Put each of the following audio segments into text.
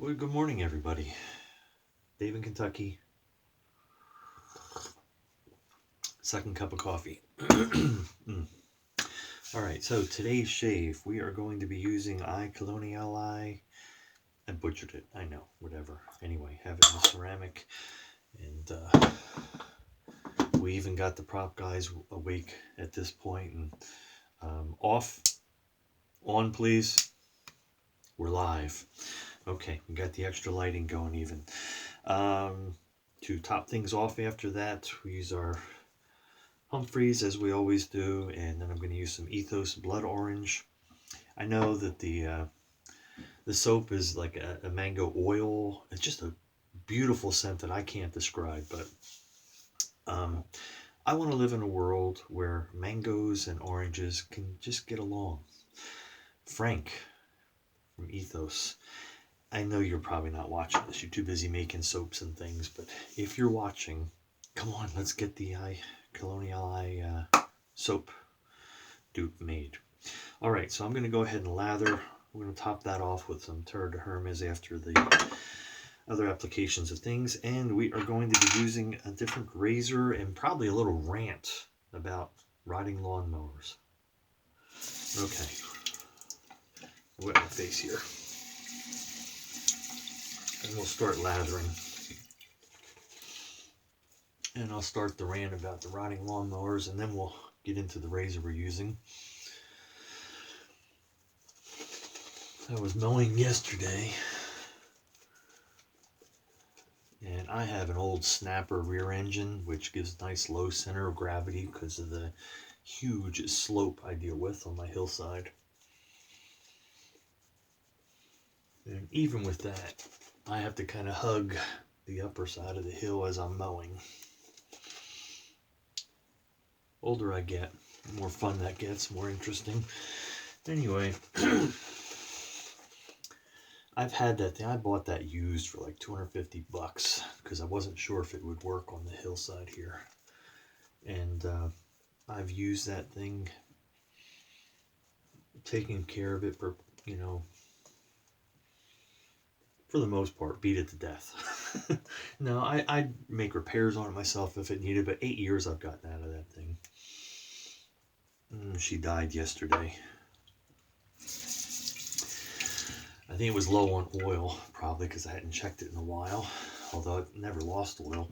Well, good morning, everybody. Dave in Kentucky. Second cup of coffee. All right, so today's shave, we are going to be using Coloniali. I butchered it, I know, whatever. Anyway, have it in ceramic. And we even got the prop guys awake at this point. And off, on, please. We're live. Okay, we got the extra lighting going even. To top things off after that, we use our Humphreys as we always do, and then I'm going to use some Ethos Blood Orange. I know that the soap is like a mango oil. It's just a beautiful scent that I can't describe, but I want to live in a world where mangoes and oranges can just get along. Frank from Ethos, I know you're probably not watching this. You're too busy making soaps and things, but if you're watching, come on, let's get the Coloniali soap dupe made. All right, so I'm going to go ahead and lather. We're going to top that off with some Terre after the other applications of things, and we are going to be using a different razor and probably a little rant about riding lawnmowers. Okay, wet my face here. And we'll start lathering. And I'll start the rant about the riding lawnmowers, and then we'll get into the razor we're using. I was mowing yesterday, and I have an old snapper rear engine, which gives nice low center of gravity because of the huge slope I deal with on my hillside. And even with that, I have to kind of hug the upper side of the hill as I'm mowing. Older I get, the more fun that gets, more interesting. Anyway, I've had that thing. I bought that used for like $250 because I wasn't sure if it would work on the hillside here. And I've used that thing, taking care of it for, for the most part, beat it to death. No, I'd make repairs on it myself if it needed, but 8 years I've gotten out of that thing. She died yesterday. I think it was low on oil, probably because I hadn't checked it in a while, although it never lost oil.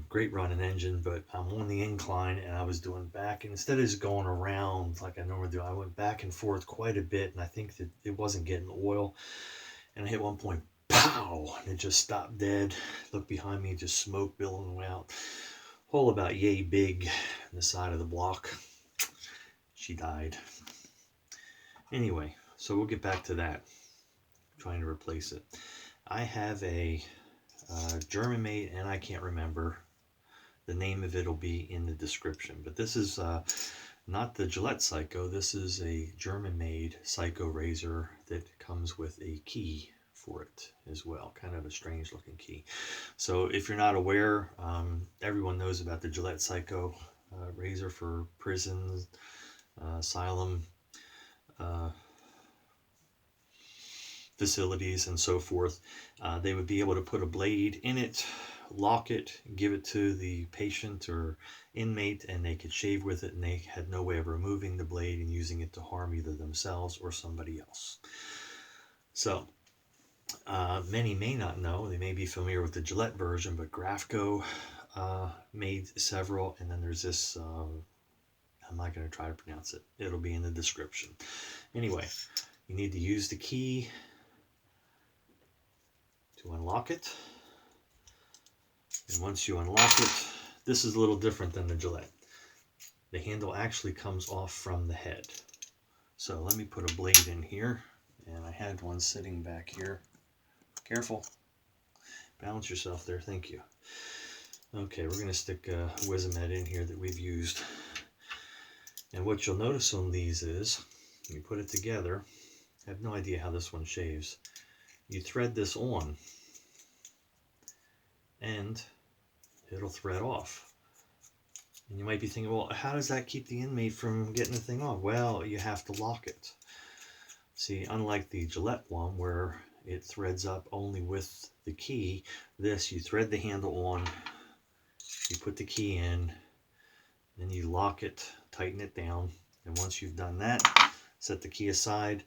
Great running engine, but I'm on the incline and I was doing back, and instead of just going around like I normally do, I went back and forth quite a bit, and I think that it wasn't getting oil. And I hit one point, pow, and it just stopped dead. Looked behind me, just smoke billowing out. Hole about yay big on the side of the block. She died. Anyway, so we'll get back to that. Trying to replace it. I have a German made, and I can't remember the name of it. Will be in the description, but this is not the Gillette Psycho. This is a German made Psycho razor that comes with a key for it as well, kind of a strange looking key. So if you're not aware, everyone knows about the Gillette Psycho razor for prisons, asylum facilities and so forth. They would be able to put a blade in it, lock it, give it to the patient or inmate, and they could shave with it, and they had no way of removing the blade and using it to harm either themselves or somebody else. So many may not know, they may be familiar with the Gillette version, but Grafco made several, and then there's this, I'm not going to try to pronounce it. It'll be in the description. Anyway, you need to use the key to unlock it. And once you unlock it, this is a little different than the Gillette. The handle actually comes off from the head. So let me put a blade in here, and I had one sitting back here. Careful. Balance yourself there, thank you. Okay, we're going to stick a Wizamet in here that we've used. And what you'll notice on these is, when you put it together, I have no idea how this one shaves. You thread this on, and it'll thread off. And you might be thinking, well, how does that keep the inmate from getting the thing off? Well, you have to lock it. See, unlike the Gillette one, where it threads up only with the key. This, you thread the handle on, you put the key in, then you lock it, tighten it down, and once you've done that, set the key aside.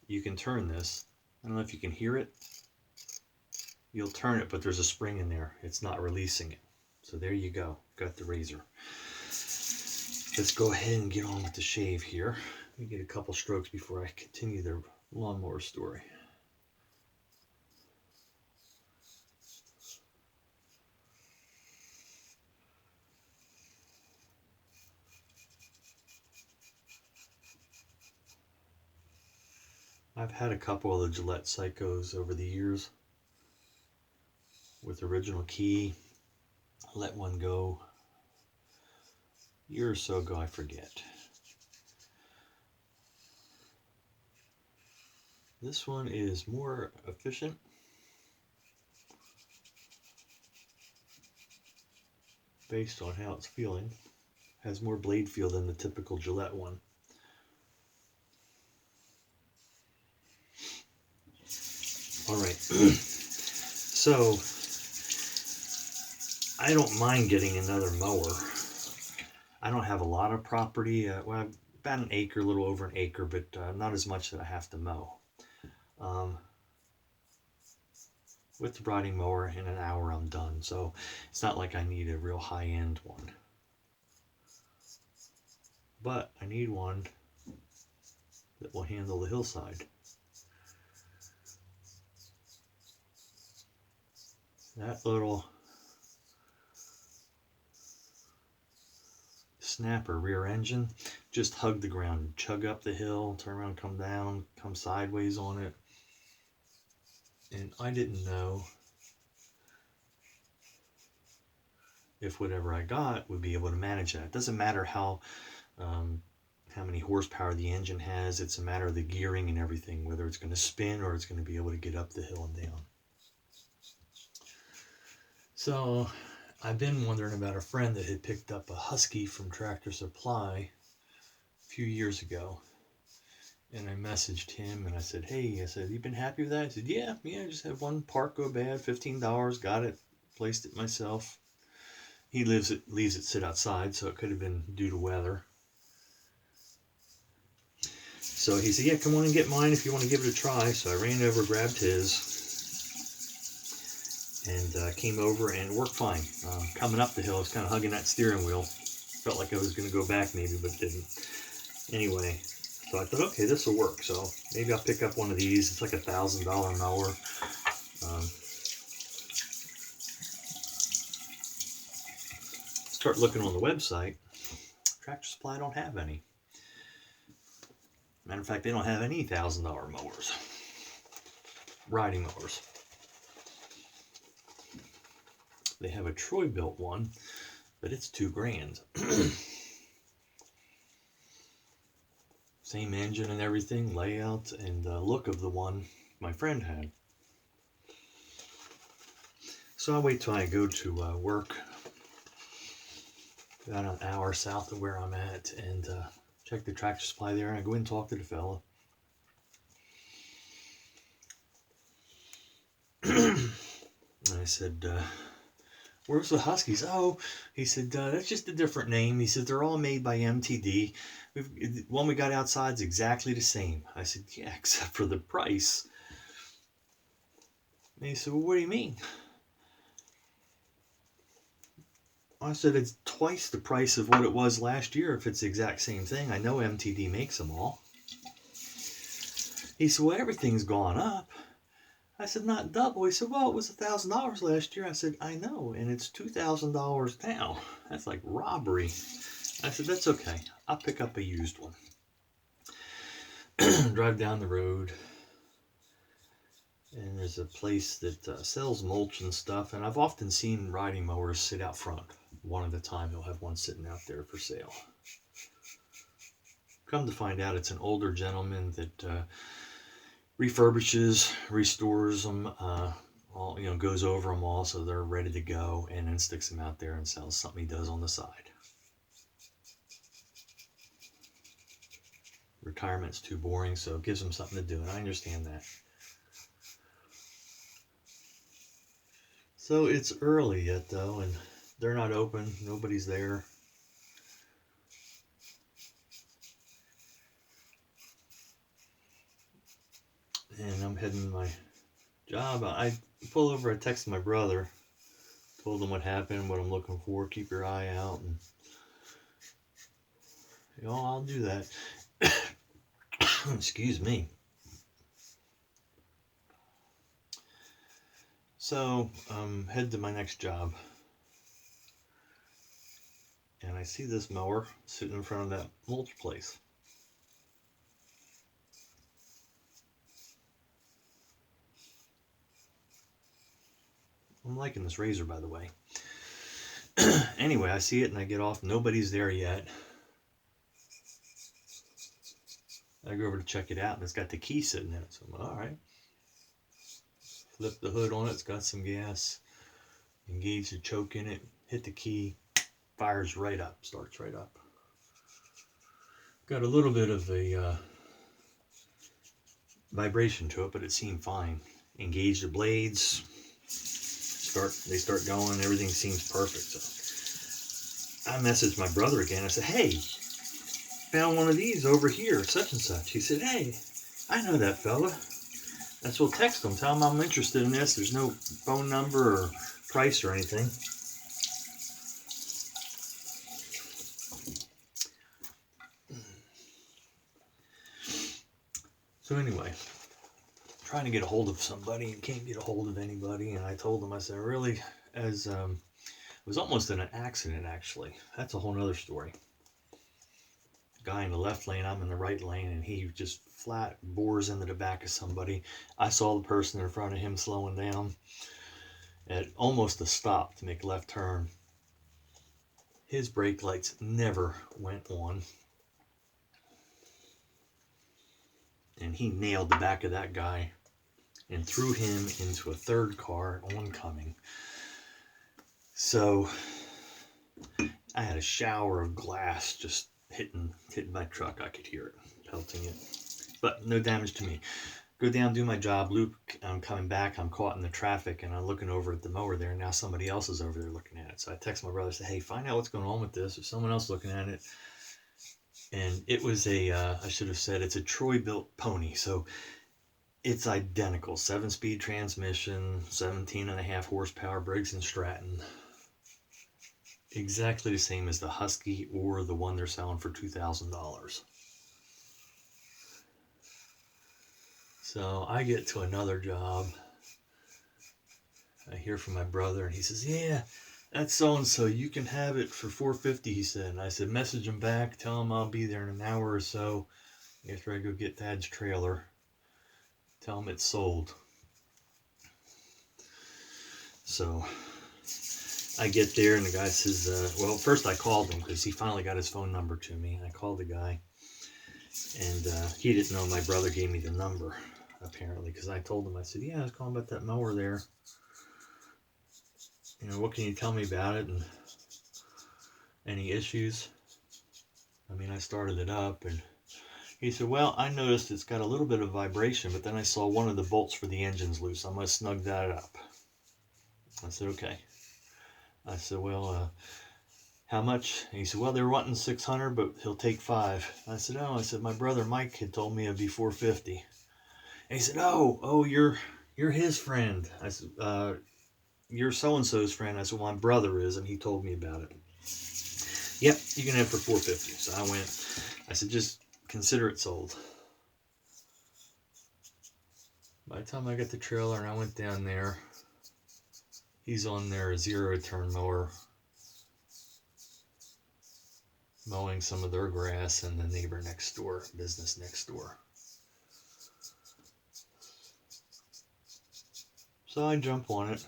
You can turn this. I don't know if you can hear it. You'll turn it, but there's a spring in there. It's not releasing it. So there you go. Got the razor. Let's go ahead and get on with the shave here. Let me get a couple strokes before I continue the lawnmower story. I've had a couple of the Gillette Psychos over the years with original key. I let one go a year or so ago, I forget. This one is more efficient. Based on how it's feeling. Has more blade feel than the typical Gillette one. Alright, so I don't mind getting another mower. I don't have a lot of property, well, about an acre, a little over an acre, but not as much that I have to mow. With the riding mower, in an hour I'm done, so it's not like I need a real high-end one. But I need one that will handle the hillside. That little snapper rear engine just hug the ground, chug up the hill, turn around, come down, come sideways on it. And I didn't know if whatever I got would be able to manage that. It doesn't matter how many horsepower the engine has. It's a matter of the gearing and everything, whether it's going to spin or it's going to be able to get up the hill and down. So I've been wondering about a friend that had picked up a Husky from Tractor Supply a few years ago. And I messaged him and I said, hey, I said, you been happy with that? He said, yeah, I just had one part go bad, $15, got it, placed it myself. He leaves it sit outside, so it could have been due to weather. So he said, yeah, come on and get mine if you want to give it a try. So I ran over, grabbed his, and came over and worked fine. Coming up the hill, I was kind of hugging that steering wheel. Felt like I was going to go back maybe, but didn't. Anyway, so I thought, okay, this will work. So maybe I'll pick up one of these. It's like $1,000 mower. Start looking on the website. Tractor Supply don't have any. Matter of fact, they don't have any $1,000 mowers. Riding mowers. They have a Troy built one, but it's $2,000. Same engine and everything, layout and look of the one my friend had. So I'll wait till I go to work, about an hour south of where I'm at, and check the Tractor Supply there, and I go in and talk to the fella. And I said, where's the Huskies? Oh, he said, that's just a different name. He said, they're all made by MTD. One we got outside is exactly the same. I said, yeah, except for the price. And he said, well, what do you mean? I said, it's twice the price of what it was last year if it's the exact same thing. I know MTD makes them all. He said, well, everything's gone up. I said, not double. He said, well, it was $1,000 last year. I said, I know, and it's $2,000 now. That's like robbery. I said, that's okay. I'll pick up a used one. Drive down the road, and there's a place that sells mulch and stuff, and I've often seen riding mowers sit out front. One at a time, they'll have one sitting out there for sale. Come to find out, it's an older gentleman that refurbishes, restores them, all, goes over them all so they're ready to go, and then sticks them out there and sells something he does on the side. Retirement's too boring, so it gives him something to do, and I understand that. So it's early yet though, and they're not open. Nobody's there. And I'm heading to my job. I pull over. I texted my brother, told him what happened, what I'm looking for. Keep your eye out, and I'll do that. Excuse me. So head to my next job, and I see this mower sitting in front of that mulch place. I'm liking this razor, by the way. Anyway, I see it and I get off. Nobody's there yet. I go over to check it out, and it's got the key sitting in it. So I'm like, all right. Flip the hood on it. It's got some gas. Engage the choke in it. Hit the key. Fires right up. Starts right up. Got a little bit of a vibration to it, but it seemed fine. Engage the blades. They start going. Everything seems perfect. So I messaged my brother again. I said, hey, found one of these over here, such and such. He said, hey, I know that fella. That's what, text him. Tell him I'm interested in this. There's no phone number or price or anything. So anyway, trying to get a hold of somebody and can't get a hold of anybody. And I told him, I said, really, it was almost in an accident, actually. That's a whole nother story. Guy in the left lane, I'm in the right lane, and he just flat bores into the back of somebody. I saw the person in front of him slowing down at almost a stop to make a left turn. His brake lights never went on, and he nailed the back of that guy and threw him into a third car oncoming. So I had a shower of glass just hitting my truck. I could hear it pelting it, but no damage to me. Go down, do my job, loop. I'm coming back. I'm caught in the traffic, and I'm looking over at the mower there. Now somebody else is over there looking at it. So I text my brother, say, hey, find out what's going on with this. There's someone else looking at it. And it was I should have said, it's a Troy-built pony. So it's identical. 7-speed transmission, 17.5 horsepower, Briggs & Stratton. Exactly the same as the Husky or the one they're selling for $2,000. So I get to another job. I hear from my brother, and he says, yeah, that's so-and-so. You can have it for $450, he said. And I said, message him back. Tell him I'll be there in an hour or so after I go get Dad's trailer. Tell him it's sold. So I get there, and the guy says, well, first I called him because he finally got his phone number to me. I called the guy, and he didn't know my brother gave me the number, apparently, because I told him, I said, yeah, I was calling about that mower there. What can you tell me about it, and any issues? I mean, I started it up, and he said, well, I noticed it's got a little bit of vibration, but then I saw one of the bolts for the engine's loose. I'm going to snug that up. I said, okay. I said, well, how much? And he said, well, they were wanting 600, but he'll take 5. I said, oh. I said, my brother Mike had told me it'd be 450. And he said, oh, you're his friend. I said, you're so-and-so's friend. I said, well, my brother is, and he told me about it. Yep, you can have it for 450. So I went. I said, just consider it sold. By the time I got the trailer and I went down there, he's on there, a 0-turn mower, mowing some of their grass and the neighbor next door, business next door. So I jump on it.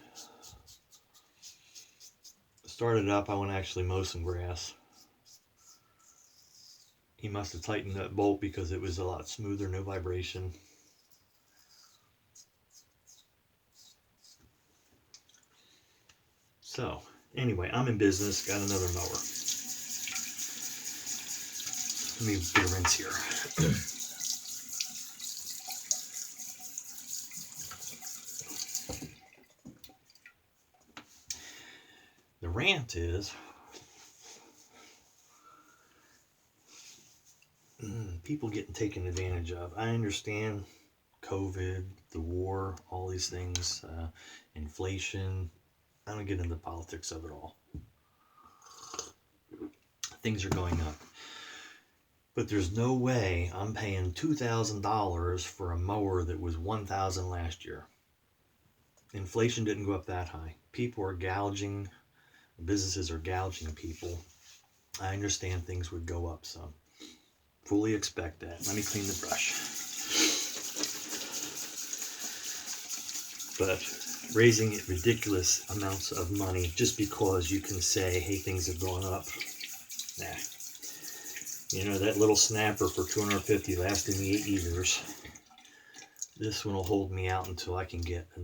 Started up. I want to actually mow some grass. He must have tightened that bolt because it was a lot smoother, no vibration. So, anyway, I'm in business. Got another mower. Let me get a rinse here. rant is, people getting taken advantage of. I understand COVID, the war, all these things, inflation. I don't get into the politics of it all. Things are going up. But there's no way I'm paying $2,000 for a mower that was $1,000 last year. Inflation didn't go up that high. People are gouging, businesses are gouging people. I understand things would go up some. Fully expect that. Let me clean the brush. But raising ridiculous amounts of money just because you can say, hey, things have gone up. Nah. You know, that little snapper for $250 lasted me 8 years. This one will hold me out until I can get a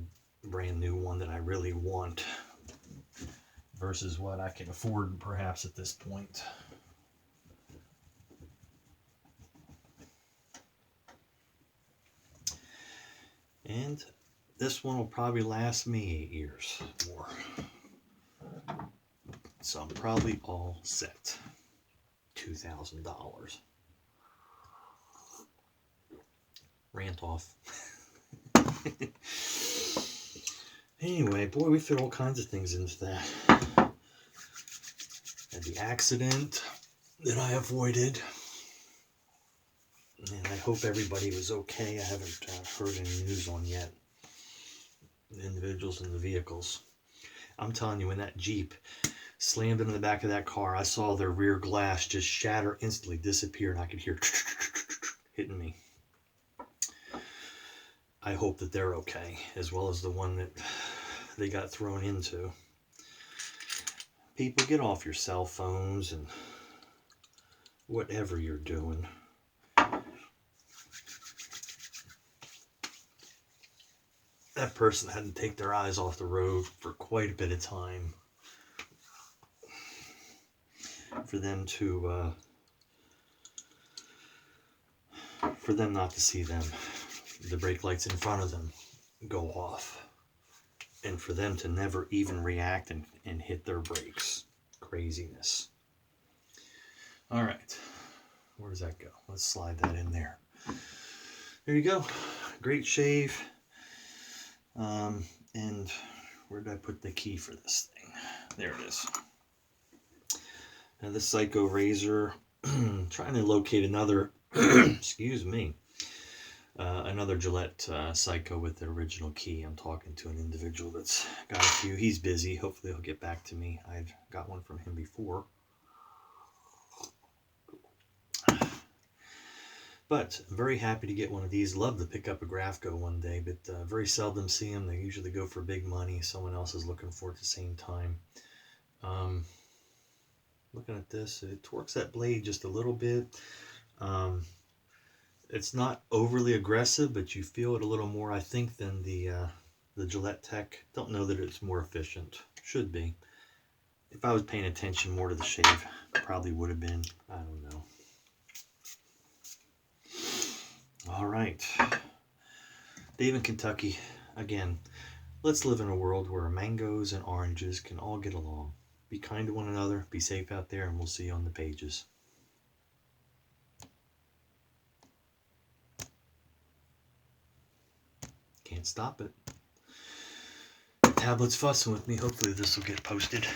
brand new one that I really want versus what I can afford perhaps at this point. And this one will probably last me 8 years more. So I'm probably all set. $2,000. Rant off. Anyway, boy, we fit all kinds of things into that. And the accident that I avoided. And I hope everybody was okay. I haven't heard any news on yet. The individuals in the vehicles. I'm telling you, when that Jeep slammed into the back of that car, I saw their rear glass just shatter instantly, disappear, and I could hear hitting me. I hope that they're okay, as well as the one that they got thrown into. People, get off your cell phones and whatever you're doing. That person had to take their eyes off the road for quite a bit of time for them not to see the brake lights in front of them go off, and for them to never even react and hit their brakes. Craziness. All right, where does that go? Let's slide that in there. There you go. Great shave. And where did I put the key for this thing? There it is. Now this Psycho razor, trying to locate another, excuse me, another Gillette Psycho with the original key. I'm talking to an individual that's got a few. He's busy. Hopefully he'll get back to me. I've got one from him before. But I'm very happy to get one of these. Love to pick up a Grafco one day, but very seldom see them. They usually go for big money. Someone else is looking for it at the same time. Looking at this, it torques that blade just a little bit. It's not overly aggressive, but you feel it a little more, I think, than the Gillette Tech. Don't know that it's more efficient. Should be. If I was paying attention more to the shave, probably would have been. I don't know. All right. Dave in Kentucky. Again, let's live in a world where mangoes and oranges can all get along. Be kind to one another. Be safe out there, and we'll see you on the pages. Can't stop it. The tablet's fussing with me. Hopefully this will get posted.